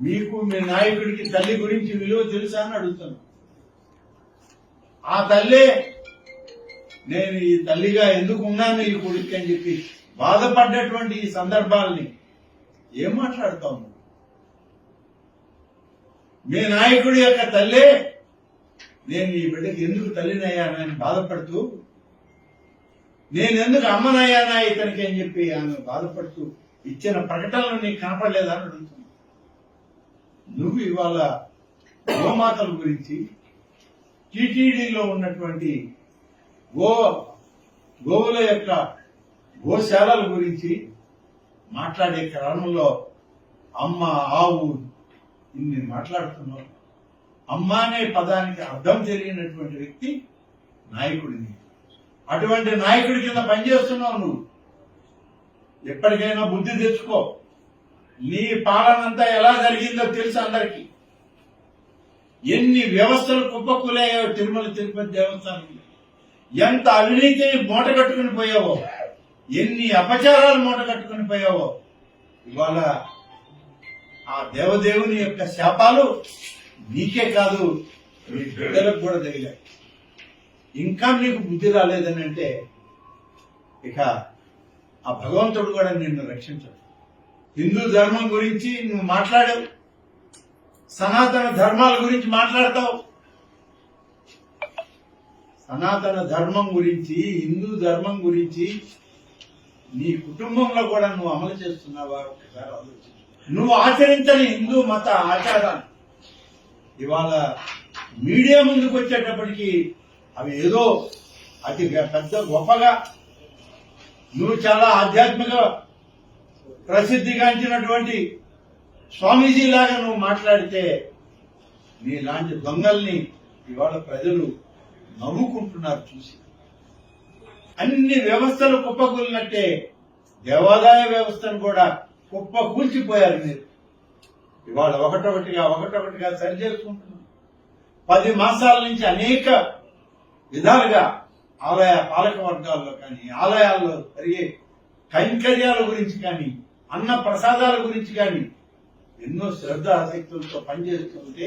మీకు మీ నాయకుడికి తల్లి గురించి విలువ తెలుసా అని అడుగుతాను. ఆ తల్లే నేను ఈ తల్లిగా ఎందుకు ఉన్నాను ఈ కొడుకు అని చెప్పి బాధపడ్డటువంటి ఈ సందర్భాలని ఏం మాట్లాడతాము? మీ నాయకుడి యొక్క తల్లే నేను ఈ బిడ్డకి ఎందుకు తల్లినయ్యానని బాధపడుతూ, నేనెందుకు అమ్మనయ్యానా ఇతనికి అని చెప్పి ఆమె బాధపడుతూ ఇచ్చిన ప్రకటనలు నీకు కనపడలేదా అని అడుగుతున్నా. నువ్వు ఇవాళ గోమాతల గురించి, టీటీడీలో ఉన్నటువంటి గోవుల యొక్క గోశాలల గురించి మాట్లాడే క్రమంలో అమ్మ, ఆవు ఇన్ని మాట్లాడుతున్నావు. అమ్మ అనే పదానికి అర్థం తెలియనటువంటి వ్యక్తి నాయకుడిని. అటువంటి నాయకుడి కింద పనిచేస్తున్నావు నువ్వు. ఎప్పటికైనా బుద్ధి తెచ్చుకో. నీ పాలనంతా ఎలా జరిగిందో తెలుసు అందరికీ. ఎన్ని వ్యవస్థలు కుప్పకూలాయో తిరుమల తిరుపతి దేవస్థానం, ఎంత అవినీతిని మూట కట్టుకుని పోయావో, ఎన్ని అపచారాలు మూట కట్టుకుని పోయావో. ఇవాళ ఆ దేవదేవుని యొక్క శాపాలు నీకే కాదు నీ బిడ్డలకు కూడా తగిలాయి. ఇంకా నీకు బుద్ధి రాలేదని అంటే ఇక ఆ భగవంతుడు కూడా నిన్ను రక్షించడు. హిందూ ధర్మం గురించి నువ్వు మాట్లాడావు, సనాతన ధర్మాల గురించి మాట్లాడతావు. సనాతన ధర్మం గురించి, హిందూ ధర్మం గురించి నీ కుటుంబంలో కూడా నువ్వు అమలు చేస్తున్నావా? ఒకసారి ఆలోచించు. నువ్వు ఆచరించని హిందూ మత ఆచారాలు ఇవాళ మీడియా ముందుకు వచ్చేటప్పటికి అవి ఏదో అతి పెద్ద గొప్పగా, నువ్వు చాలా ఆధ్యాత్మిక ప్రసిద్ధిగాంచినటువంటి స్వామీజీ లాగా నువ్వు మాట్లాడితే నీలాంటి దొంగల్ని ఇవాళ ప్రజలు నవ్వుకుంటున్నారు చూసి. అన్ని వ్యవస్థలు కుప్పకూలినట్టే దేవాదాయ వ్యవస్థను కూడా కుప్పకూల్చిపోయారు మీరు. ఇవాళ ఒకటొకటిగా సరి చేసుకుంటున్నారు. 10 మాసాల నుంచి అనేక విధాలుగా ఆలయ పాలక వర్గాల్లో కానీ, ఆలయాల్లో జరిగే కైంకర్యాల గురించి కానీ, అన్న ప్రసాదాల గురించి కానీ ఎన్నో శ్రద్ధ ఆసక్తులతో పనిచేస్తుంటే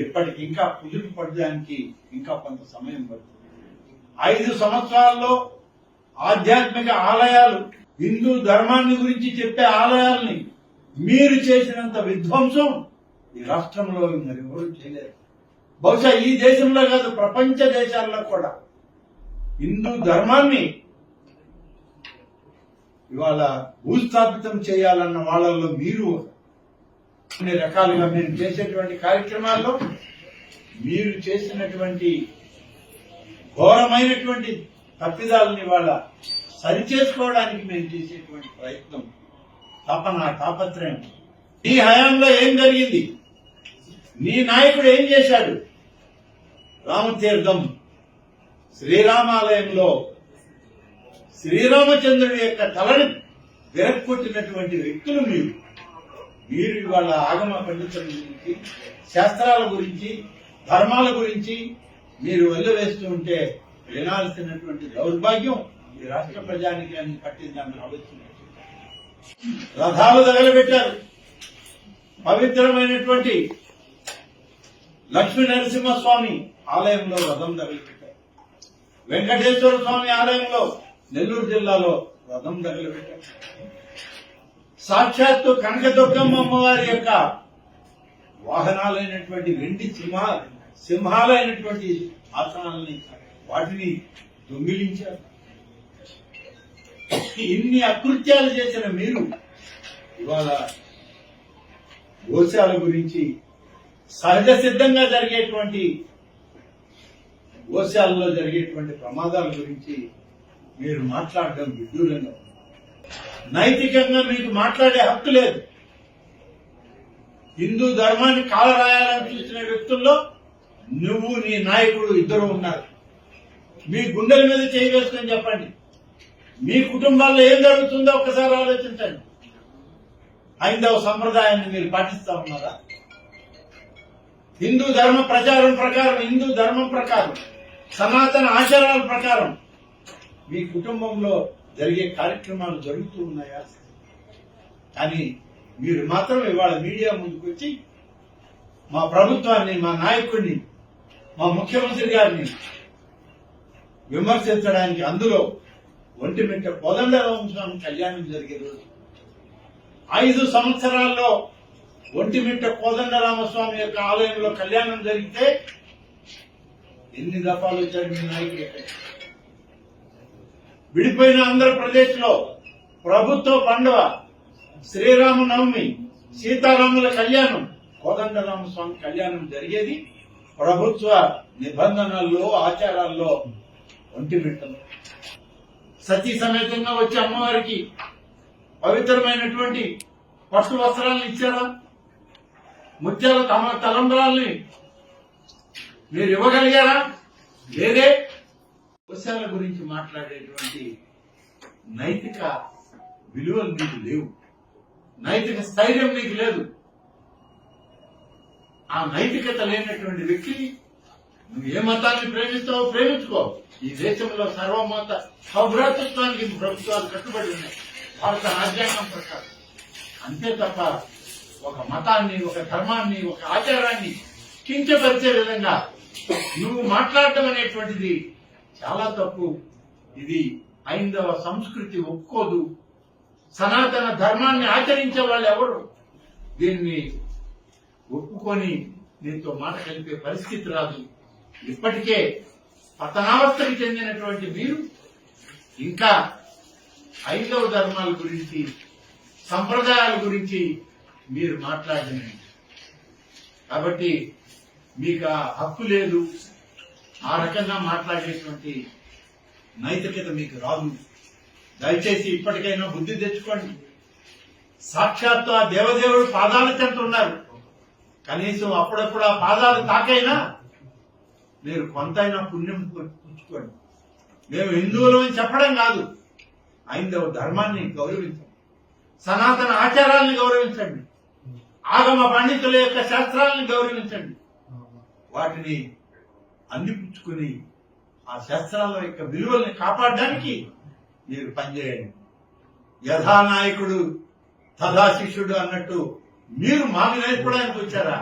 ఇప్పటికి ఇంకా కుదురు పడడానికి ఇంకా కొంత సమయం పడుతుంది. 5 సంవత్సరాల్లో ఆధ్యాత్మిక ఆలయాలు, హిందూ ధర్మాన్ని గురించి చెప్పే ఆలయాల్ని మీరు చేసినంత విధ్వంసం ఈ రాష్ట్రంలో మరి ఎవరు చేయలేరు. బహుశా ఈ దేశంలో కాదు, ప్రపంచ దేశాల్లో కూడా హిందూ ధర్మాన్ని ఇవాళ భూస్థాపితం చేయాలన్న వాళ్ళల్లో మీరు అన్ని రకాలుగా మీరు చేసేటువంటి కార్యక్రమాల్లో మీరు చేసినటువంటి ఘోరమైనటువంటి తప్పిదాలని వాళ్ళ సరిచేసుకోవడానికి మేము చేసేటువంటి ప్రయత్నం, తాపత్రయం. నీ హయాంలో ఏం జరిగింది? నీ నాయకుడు ఏం చేశాడు? రామతీర్థం శ్రీరామాలయంలో శ్రీరామచంద్రుడి యొక్క తలని విరక్కొట్టినటువంటి వ్యక్తులు మీరు. మీరు ఇవాళ ఆగమ పండితుల గురించి, శాస్త్రాల గురించి, ధర్మాల గురించి మీరు వెల్లువేస్తూ ఉంటే వినాల్సినటువంటి దౌర్భాగ్యం ఈ రాష్ట్ర ప్రజానికి అని పట్టిందని ఆలోచన. రథాలు తగలబెట్టారు. పవిత్రమైనటువంటి లక్ష్మీ నరసింహస్వామి ఆలయంలో రథం తగలబెట్టారు. వెంకటేశ్వర స్వామి ఆలయంలో నెల్లూరు జిల్లాలో రథం తగలబెట్టారు. సాక్షాత్తు కనకదుర్గమ్మ అమ్మవారి యొక్క వాహనాలైనటువంటి వెండి సింహాలైనటువంటి ఆసనాలని వాటిని దొంగిలించారు. ఇన్ని అకృత్యాలు చేసిన మీరు ఇవాళ గోశాల గురించి, సహజ సిద్ధంగా జరిగేటువంటి గోశాలలో జరిగేటువంటి ప్రమాదాల గురించి మీరు మాట్లాడడం విడ్డూరంగా. నైతికంగా మీకు మాట్లాడే హక్కు లేదు. హిందూ ధర్మాన్ని కాలరాయాలని చూసిన వ్యక్తుల్లో నువ్వు, నీ నాయకుడు ఇద్దరు ఉన్నారు. మీ గుండెల మీద చేయి వేసుకొని చెప్పండి, మీ కుటుంబాల్లో ఏం జరుగుతుందో ఒక్కసారి ఆలోచించండి. హైందవ సంప్రదాయాన్ని మీరు పాటిస్తా ఉన్నారా? హిందూ ధర్మ ప్రచారం ప్రకారం, హిందూ ధర్మం ప్రకారం, సనాతన ఆచారాల ప్రకారం మీ కుటుంబంలో జరిగే కార్యక్రమాలు జరుగుతూ ఉన్నాయా? కానీ మీరు మాత్రం ఇవాళ మీడియా ముందుకు వచ్చి మా ప్రభుత్వాన్ని, మా నాయకుడిని, మా ముఖ్యమంత్రి గారిని విమర్శించడానికి, అందులో ఒంటిమిట్ట కోదండరామస్వామి కళ్యాణం జరిగే రోజు 5 సంవత్సరాల్లో ఒంటిమిట్ట కోదండరామస్వామి యొక్క ఆలయంలో కళ్యాణం జరిగితే ఎన్ని దఫాలు వచ్చాడు మీ నాయకుడు? విడిపోయిన ఆంధ్రప్రదేశ్ లో ప్రభుత్వ పండుగ శ్రీరామనవమి, సీతారాముల కళ్యాణం, కోదండరామస్వామి కళ్యాణం జరిగేది ప్రభుత్వ నిబంధనల్లో, ఆచారాల్లో ఒంటిమిట్టలో. సతీ సమేతంగా వచ్చి అమ్మవారికి పవిత్రమైనటువంటి పట్టు వస్త్రాలను ఇచ్చారా? ముత్యాల తలంబరాల్ని మీరు ఇవ్వగలిగారా? లేదే. విషయాల గురించి మాట్లాడేటువంటి నైతిక విలువలు మీకు లేవు, నైతిక స్థైర్యం మీకు లేదు. ఆ నైతికత లేనటువంటి వ్యక్తిని నువ్వు ఏ మతాన్ని ప్రేమిస్తావో ప్రేమించుకో. ఈ దేశంలో సర్వమత సౌభ్రాతృత్వానికి ప్రభుత్వాలు కట్టుబడి ఉన్నాయి భారత రాజ్యాంగం ప్రకారం. అంతే తప్ప ఒక మతాన్ని, ఒక ధర్మాన్ని, ఒక ఆచారాన్ని కించపరిచే విధంగా నువ్వు మాట్లాడటం అనేటువంటిది చాలా తప్పు. ఇది హైందవ సంస్కృతి ఒప్పుకోదు. సనాతన ధర్మాన్ని ఆచరించే వాళ్ళు ఎవరు దీన్ని ఒప్పుకొని నీతో మాట కలిపే పరిస్థితి రాదు. ఇప్పటికే పతనావస్థకి చెందినటువంటి మీరు ఇంకా హైందవ ధర్మాల గురించి, సంప్రదాయాల గురించి మీరు మాట్లాడినాయి. కాబట్టి మీకు ఆ హక్కు లేదు. ఆ రకంగా మాట్లాడేటువంటి నైతికత మీకు రాదు. దయచేసి ఇప్పటికైనా బుద్ధి తెచ్చుకోండి. సాక్షాత్తు ఆ దేవదేవుడు పాదాల చెంత ఉన్నారు. కనీసం అప్పుడప్పుడు ఆ పాదాలు తాకైనా మీరు కొంతైనా పుణ్యం పుచ్చుకోండి. మేము హిందువులని చెప్పడం కాదు, హైందవ ధర్మాన్ని గౌరవించండి, సనాతన ఆచారాలను గౌరవించండి, ఆగమ పండితుల యొక్క శాస్త్రాలను గౌరవించండి. వాటిని అందిపుచ్చుకుని ఆ శాస్త్రాల యొక్క విలువల్ని కాపాడడానికి మీరు పనిచేయండి. యథా నాయకుడు తథా శిష్యుడు అన్నట్టు మీరు మాకు నేర్పడానికి వచ్చారా?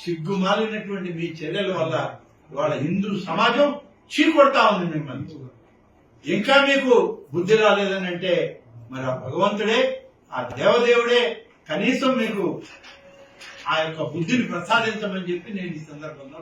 సిగ్గు మాలినటువంటి మీ చర్యల వల్ల ఇవాళ హిందూ సమాజం చీకొడతా ఉంది మిమ్మల్ని. ఇంకా మీకు బుద్ధి రాలేదని అంటే మరి ఆ భగవంతుడే, ఆ దేవదేవుడే కనీసం మీకు ఆ యొక్క బుద్ధిని ప్రసాదించమని చెప్పి నేను ఈ సందర్భంగా